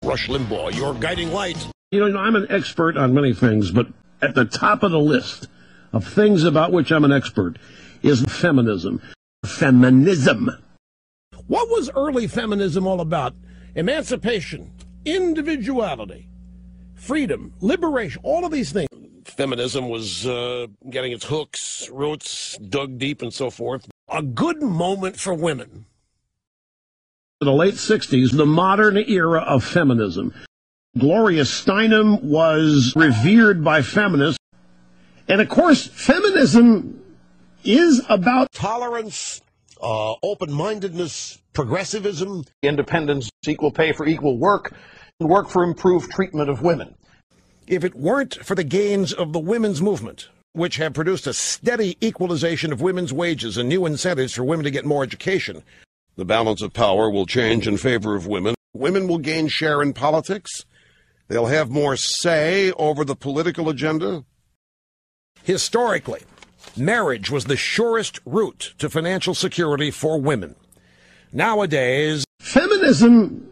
Rush Limbaugh, your guiding light. You know, I'm an expert on many things, but at the top of the list of things about which I'm an expert is feminism. Feminism. What was early feminism all about? Emancipation, individuality, freedom, liberation, all of these things. Feminism was getting its hooks, roots dug deep and so forth. A good moment for women. In the late 60s, the modern era of feminism. Gloria Steinem was revered by feminists. And of course, feminism is about Tolerance, open-mindedness, progressivism, independence, equal pay for equal work, and work for improved treatment of women. If it weren't for the gains of the women's movement, which have produced a steady equalization of women's wages and new incentives for women to get more education, the balance of power will change in favor of women. Women will gain share in politics. They'll have more say over the political agenda. Historically, marriage was the surest route to financial security for women. Nowadays, feminism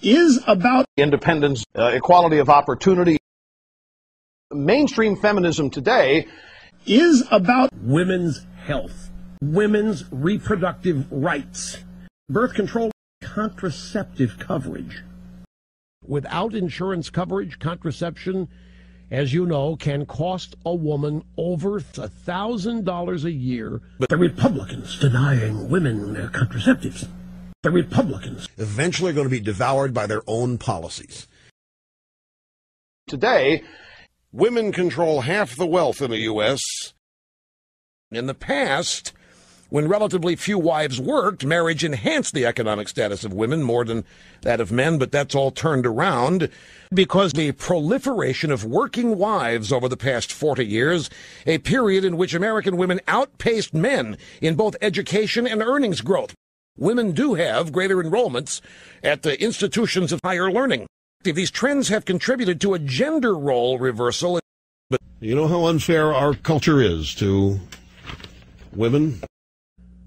is about independence, equality of opportunity. Mainstream feminism today is about women's health, women's reproductive rights, birth control, contraceptive coverage. Without insurance coverage, contraception, as you know, can cost a woman over $1,000 a year. But the Republicans denying women their contraceptives. The Republicans eventually going to be devoured by their own policies. Today, women control half the wealth in the U.S. In the past, when relatively few wives worked, marriage enhanced the economic status of women more than that of men, but that's all turned around because the proliferation of working wives over the past 40 years, a period in which American women outpaced men in both education and earnings growth. Women do have greater enrollments at the institutions of higher learning. These trends have contributed to a gender role reversal. But you know how unfair our culture is to women?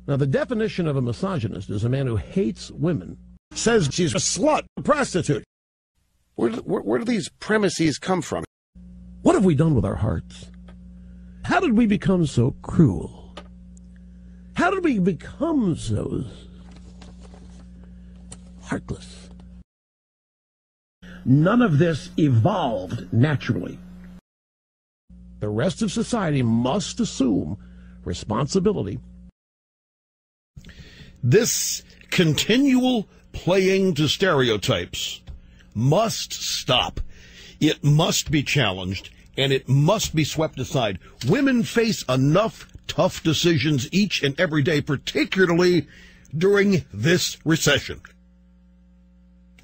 Now, the definition of a misogynist is a man who hates women, says she's a slut, a prostitute. Where do these premises come from? What have we done with our hearts? How did we become so cruel? How did we become so heartless? None of this evolved naturally. The rest of society must assume responsibility. This continual playing to stereotypes must stop. It must be challenged, and it must be swept aside. Women face enough tough decisions each and every day, particularly during this recession.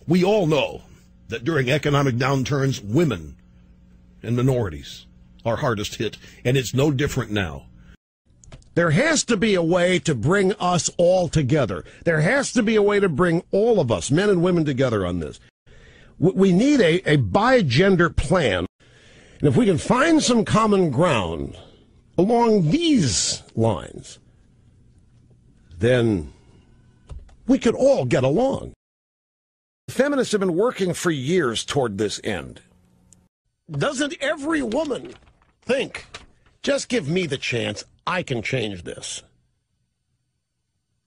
We all know that during economic downturns, women and minorities are hardest hit, and it's no different now. There has to be a way to bring us all together. There has to be a way to bring all of us, men and women, together on this. We need a bi-gender plan. And if we can find some common ground along these lines, then we could all get along. Feminists have been working for years toward this end. Doesn't every woman think, just give me the chance, I can change this.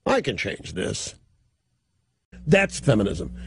I can change this. That's feminism.